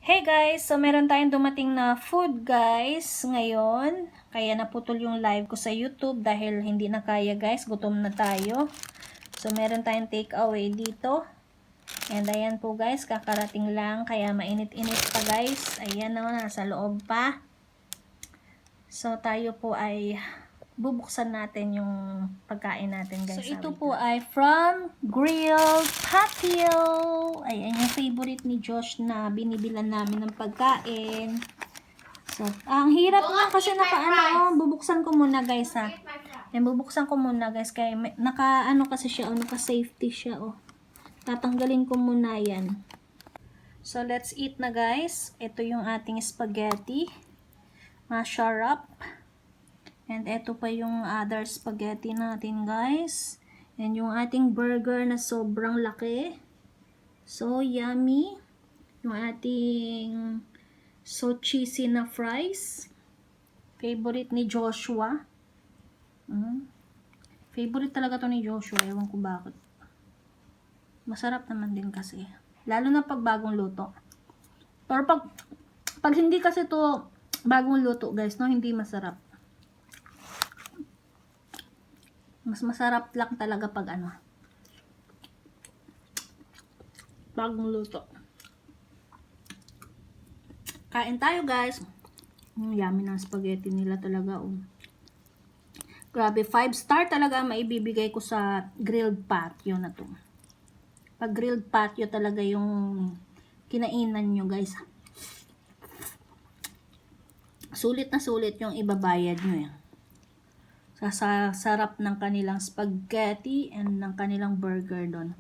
Hey guys! So meron tayong dumating na food guys ngayon. Kaya naputol yung live ko sa YouTube dahil hindi na kaya guys. Gutom na tayo. So meron tayong take away dito. And ayan po guys, kakarating lang. Kaya mainit-init pa guys. Ayan na, nasa loob pa. So tayo po ay bubuksan natin yung pagkain natin guys. So ito po ay from Grilled Patio. Ayan yung favorite ni Josh na binibilan namin ng pagkain. So ang hirap na kasi bubuksan ko muna guys ha. Ayan, bubuksan ko muna guys kaya naka kasi siya naka safety siya Tatanggalin ko muna yan. So let's eat na guys. Ito yung ating spaghetti. Masarap. And ito pa yung other spaghetti natin guys. And yung ating burger na sobrang laki. So yummy. Yung ating so cheesy na fries. Favorite ni Joshua. Favorite talaga to ni Joshua. Ewan ko bakit. Masarap naman din kasi. Lalo na pag bagong luto. Pero pag hindi kasi to bagong luto guys, no, hindi masarap. Mas masarap lang talaga pag bagong luto. Kain tayo guys. Yummy ng spaghetti nila talaga Grabe, 5-star talaga maibibigay ko sa grilled patio na to. Pag grilled patio talaga yung kinainan nyo guys. Sulit na sulit yung ibabayad nyo sa sarap ng kanilang spaghetti and ng kanilang burger doon.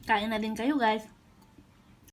Kain na din kayo guys.